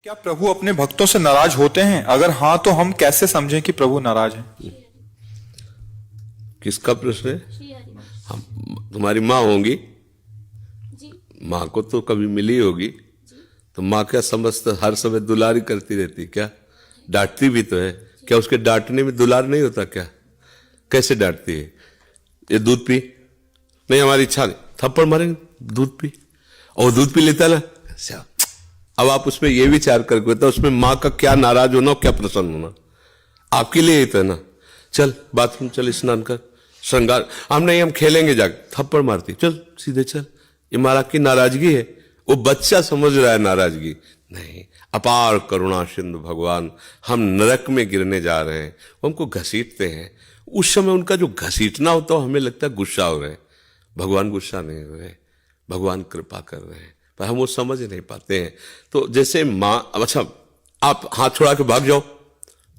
क्या प्रभु अपने भक्तों से नाराज होते हैं? अगर हाँ तो हम कैसे समझें कि प्रभु नाराज हैं? किसका प्रश्न है? श्री हरि हम तुम्हारी माँ होंगी, जी माँ को तो कभी मिली होगी, तो माँ क्या समझता हर समय दुलारी करती रहती क्या? डांटती भी तो है क्या? उसके डांटने में दुलार नहीं होता क्या? कैसे डांटती है? ये दूध पी, नहीं हमारी इच्छा नहीं, थप्पड़ मारेंगे, दूध पी, और दूध पी लेता ना। अच्छा, अब आप उसमें ये विचार करके तो उसमें माँ का क्या नाराज होना और क्या प्रसन्न होना आपके लिए ही तो है ना। चल बाथरूम चल, स्नान कर, श्रृंगार, हम नहीं हम खेलेंगे जाके, थप्पड़ मारती, चल सीधे चल। ये मारा की नाराजगी है? वो बच्चा समझ रहा है नाराजगी नहीं। अपार करुणा सिंधु भगवान, हम नरक में गिरने जा रहे हैं, वो हमको घसीटते हैं। उस समय उनका जो घसीटना होता है हमें लगता है गुस्सा हो रहे हैं। भगवान गुस्सा नहीं हो रहे, भगवान कृपा कर रहे हैं, पर हम वो समझ नहीं पाते हैं। तो जैसे माँ, अच्छा आप हाथ छोड़ा के भाग जाओ,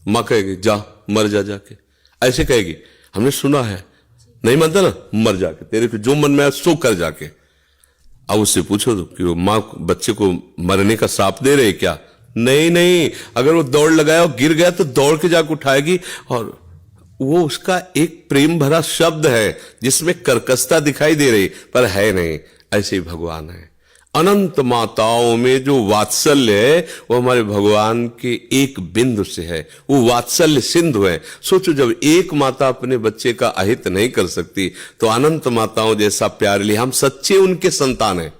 माँ कहेगी जा मर जा जाके, ऐसे कहेगी। हमने सुना है, नहीं मानता ना, मर जाके, तेरे को जो मन में आया सो कर जाके। अब उससे पूछो तो कि वो माँ बच्चे को मरने का श्राप दे रहे क्या? नहीं नहीं, अगर वो दौड़ लगाया और गिर गया तो दौड़ के जाके उठाएगी, और वो उसका एक प्रेम भरा शब्द है जिसमें कर्कशता दिखाई दे रही पर है नहीं। ऐसे ही भगवान है। अनंत माताओं में जो वात्सल्य है वो हमारे भगवान के एक बिंदु से है, वो वात्सल्य सिंधु है। सोचो, जब एक माता अपने बच्चे का अहित नहीं कर सकती तो अनंत माताओं जैसा प्यार लिए हम सच्चे उनके संतान हैं।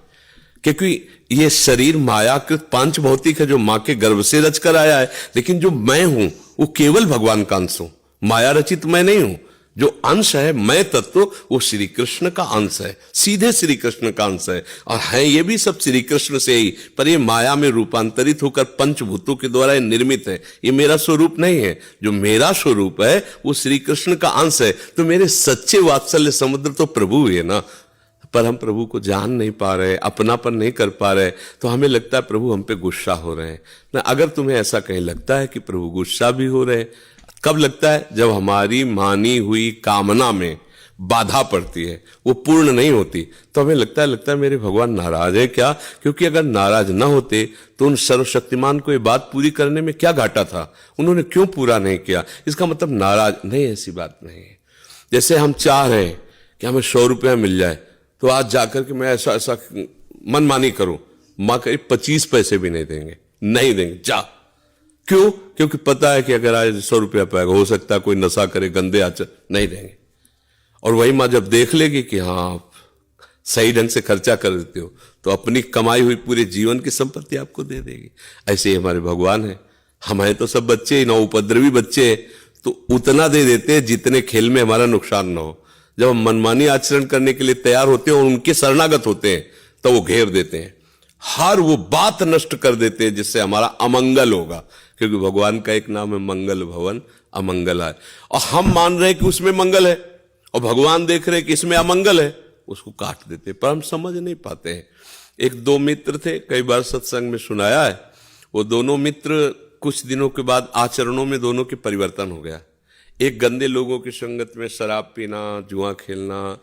क्योंकि ये शरीर मायाकृत पांच भौतिक है जो मां के गर्भ से रच कर आया है, लेकिन जो मैं हूं वो केवल भगवान का अंश हूं, माया रचित मैं नहीं हूं। जो अंश है मैं तत्व, वो श्री कृष्ण का अंश है, सीधे श्री कृष्ण का अंश है, और है ये भी सब श्री कृष्ण से ही, पर ये माया में रूपांतरित होकर पंचभूतों के द्वारा ये निर्मित है। ये मेरा स्वरूप नहीं है, जो मेरा स्वरूप है वो श्री कृष्ण का अंश है। तो मेरे सच्चे वात्सल्य समुद्र तो प्रभु ही है ना। पर हम प्रभु को जान नहीं पा रहे, अपनापन नहीं कर पा रहे, तो हमें लगता है प्रभु हम पे गुस्सा हो रहे हैं ना। अगर तुम्हें ऐसा कहीं लगता है कि प्रभु गुस्सा भी हो रहे हैं, कब लगता है? जब हमारी मानी हुई कामना में बाधा पड़ती है, वो पूर्ण नहीं होती, तो हमें लगता है मेरे भगवान नाराज है क्या? क्योंकि अगर नाराज ना होते तो उन सर्वशक्तिमान को ये बात पूरी करने में क्या घाटा था? उन्होंने क्यों पूरा नहीं किया? इसका मतलब नाराज नहीं, ऐसी बात नहीं है। जैसे हम चाह रहे हैं कि हमें 100 रुपया मिल जाए, तो आज जाकर के मैं ऐसा ऐसा मनमानी करूं, मां कहीं 25 पैसे भी नहीं देंगे, नहीं देंगे, जा। क्यों? क्योंकि पता है कि अगर आज 100 रुपया पाएगा, हो सकता है कोई नशा करे, गंदे आचर, नहीं देंगे। और वही मां जब देख लेगी कि हाँ सही ढंग से खर्चा कर देते हो, तो अपनी कमाई हुई पूरे जीवन की संपत्ति आपको दे देगी। ऐसे ही हमारे भगवान है। हमारे तो सब बच्चे ही ना, उपद्रवी बच्चे, तो उतना दे देते हैं जितने खेल में हमारा नुकसान ना हो। जब हम मनमानी आचरण करने के लिए तैयार होते हैं और उनके शरणागत होते हैं, तो वो घेर देते हैं, हर वो बात नष्ट कर देते हैं जिससे हमारा अमंगल होगा। क्योंकि भगवान का एक नाम है मंगल भवन अमंगलाय, और हम मान रहे हैं कि उसमें मंगल है, और भगवान देख रहे हैं कि इसमें अमंगल है, उसको काट देते, पर हम समझ नहीं पाते हैं। एक दो मित्र थे, कई बार सत्संग में सुनाया है, वो दोनों मित्र कुछ दिनों के बाद आचरणों में दोनों के परिवर्तन हो गया। एक गंदे लोगों की संगत में शराब पीना, जुआ खेलना,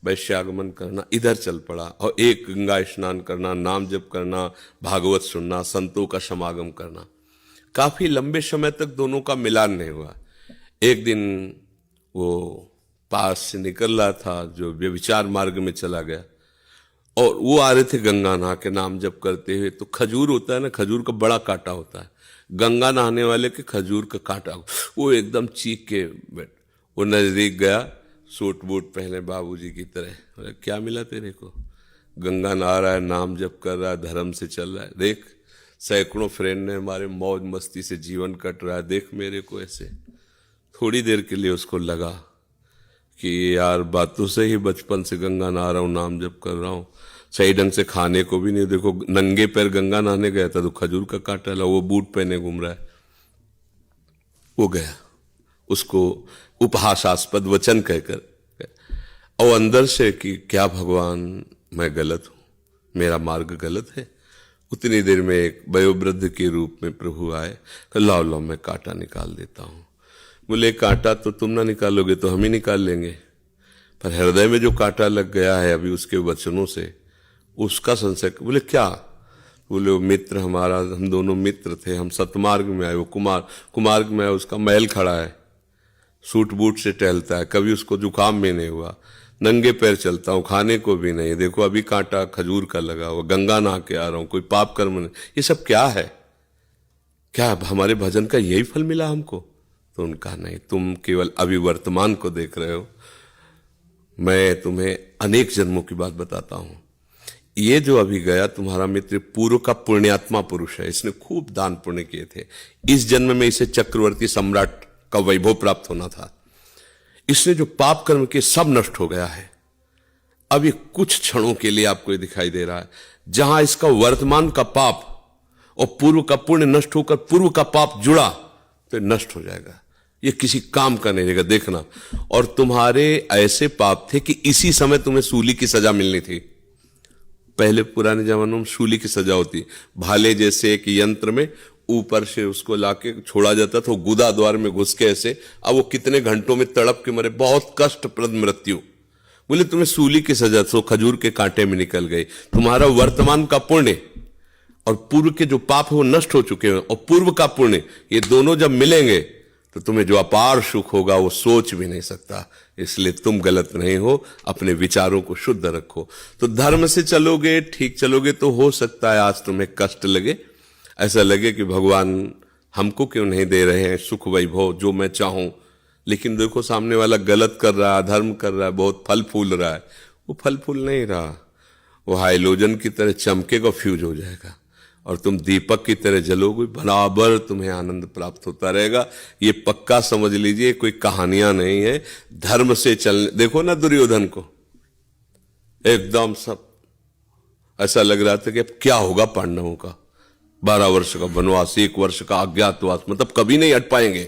वैश्यागमन करना, इधर चल पड़ा, और एक गंगा स्नान करना, नाम जप करना, भागवत सुनना, संतों का समागम करना। काफी लंबे समय तक दोनों का मिलान नहीं हुआ। एक दिन वो पास से निकल रहा था जो व्यभिचार मार्ग में चला गया, और वो आ रहे थे गंगा नहा के नाम जप करते हुए। तो खजूर होता है ना, खजूर का बड़ा कांटा होता है, गंगा नहाने वाले के खजूर का कांटा, वो एकदम चीख के बैठ, वो नजदीक गया, सूट बूट पहने बाबूजी की तरह, क्या मिला तेरे को? गंगा नहा रहा है, नाम जप कर रहा है, धर्म से चल रहा है, देख सैकड़ों फ्रेंड ने हमारे मौज मस्ती से जीवन कट रहा है, देख मेरे को ऐसे। थोड़ी देर के लिए उसको लगा कि यार बातों से ही बचपन से गंगा नहा रहा हूं, नाम जप कर रहा हूं, सही ढंग से खाने को भी नहीं, देखो नंगे पैर गंगा नहाने गया था तो खजूर का कांटा ला, वो बूट पहने घूम रहा है। वो गया, उसको उपहासास्पद वचन कहकर, और अंदर से कि क्या भगवान मैं गलत हूं, मेरा मार्ग गलत है। उतनी देर में एक वयोवृद्ध के रूप में प्रभु आए, लाओ लाओ मैं कांटा निकाल देता हूं। बोले कांटा तो तुम ना निकालोगे तो हम ही निकाल लेंगे, पर हृदय में जो कांटा लग गया है अभी उसके वचनों से, उसका संशय। बोले क्या? बोले वो मित्र हमारा, हम दोनों मित्र थे, हम सतमार्ग में आए, वो कुमार्ग में आए, उसका महल खड़ा है, सूट बूट से टहलता है, कभी उसको जुकाम भी नहीं हुआ, नंगे पैर चलता हूँ, खाने को भी नहीं, देखो अभी कांटा खजूर का लगा हुआ, गंगा नहा के आ रहा हूँ, कोई पाप कर्म नहीं, ये सब क्या है? क्या हमारे भजन का यही फल मिला हमको? तो उनका नहीं, तुम केवल अभी वर्तमान को देख रहे हो, मैं तुम्हें अनेक जन्मों की बात बताता हूं। ये जो अभी गया तुम्हारा मित्र पूर्व का पुण्यात्मा पुरुष है, इसने खूब दान पुण्य किए थे, इस जन्म में इसे चक्रवर्ती सम्राट का वैभव प्राप्त होना था, इसने जो पाप कर्म किए सब नष्ट हो गया है। अब ये कुछ क्षणों के लिए आपको ये दिखाई दे रहा है, जहां इसका वर्तमान का पाप और पूर्व का पुण्य नष्ट होकर पूर्व का पाप जुड़ा तो नष्ट हो जाएगा, ये किसी काम का नहीं रहेगा, देखना। और तुम्हारे ऐसे पाप थे कि इसी समय तुम्हें सूली की सजा मिलनी थी। पहले पुराने जमानों में सूली की सजा होती, भाले जैसे एक यंत्र में ऊपर से उसको लाके छोड़ा जाता था, गुदा द्वार में घुस के ऐसे, अब वो कितने घंटों में तड़प के मरे, बहुत कष्टप्रद मृत्यु। बोले तुम्हें सूली की सजा तो खजूर के कांटे में निकल गई, तुम्हारा वर्तमान का पुण्य और पूर्व के जो पाप है वो नष्ट हो चुके हैं, और पूर्व का पुण्य ये दोनों जब मिलेंगे तो तुम्हें जो अपार सुख होगा वो सोच भी नहीं सकता। इसलिए तुम गलत नहीं हो, अपने विचारों को शुद्ध रखो। तो धर्म से चलोगे, ठीक चलोगे, तो हो सकता है आज तुम्हें कष्ट लगे, ऐसा लगे कि भगवान हमको क्यों नहीं दे रहे हैं सुख वैभव जो मैं चाहूं। लेकिन देखो सामने वाला गलत कर रहा है, अधर्म कर रहा है, बहुत फल फूल रहा है, वो फल फूल नहीं रहा, वो हाइलोजन की तरह चमकेगा, फ्यूज हो जाएगा, और तुम दीपक की तरह जलोगे, बराबर तुम्हें आनंद प्राप्त होता रहेगा। ये पक्का समझ लीजिए, कोई कहानियां नहीं है। धर्म से चलने, देखो ना दुर्योधन को, एकदम सब ऐसा लग रहा था कि अब क्या होगा पांडवों का, 12 वर्ष का वनवास, 1 वर्ष का अज्ञातवास, मतलब कभी नहीं हट पाएंगे।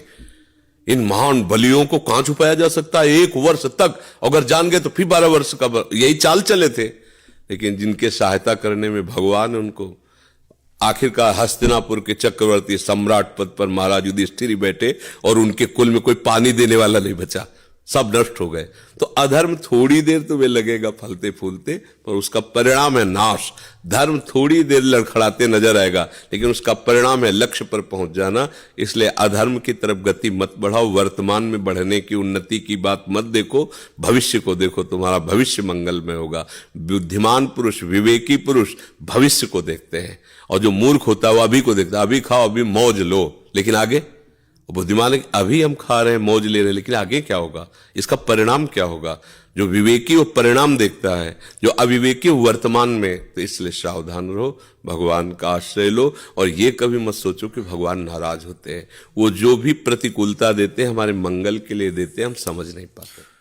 इन महान बलियों को कहां छुपाया जा सकता है 1 वर्ष तक, अगर जान गए तो फिर 12 वर्ष का, यही चाल चले थे। लेकिन जिनके सहायता करने में भगवान उनको, आखिरकार हस्तिनापुर के चक्रवर्ती सम्राट पद पर महाराज युधिष्ठिर ही बैठे और उनके कुल में कोई पानी देने वाला नहीं बचा, सब नष्ट हो गए। तो अधर्म थोड़ी देर तुम्हें लगेगा फलते फूलते, पर उसका परिणाम है नाश। धर्म थोड़ी देर लड़खड़ाते नजर आएगा, लेकिन उसका परिणाम है लक्ष्य पर पहुंच जाना। इसलिए अधर्म की तरफ गति मत बढ़ाओ, वर्तमान में बढ़ने की, उन्नति की बात मत देखो, भविष्य को देखो, तुम्हारा भविष्य मंगलमय होगा। बुद्धिमान पुरुष, विवेकी पुरुष भविष्य को देखते हैं, और जो मूर्ख होता है वो अभी को देखता है, अभी खाओ, अभी मौज लो, लेकिन आगे। बुद्धिमान है अभी हम खा रहे हैं, मौज ले रहे हैं, लेकिन आगे क्या होगा, इसका परिणाम क्या होगा। जो विवेकी वो परिणाम देखता है, जो अविवेकी वर्तमान में। तो इसलिए सावधान रहो, भगवान का आश्रय लो, और ये कभी मत सोचो कि भगवान नाराज होते हैं। वो जो भी प्रतिकूलता देते हैं हमारे मंगल के लिए देते हैं, हम समझ नहीं पाते।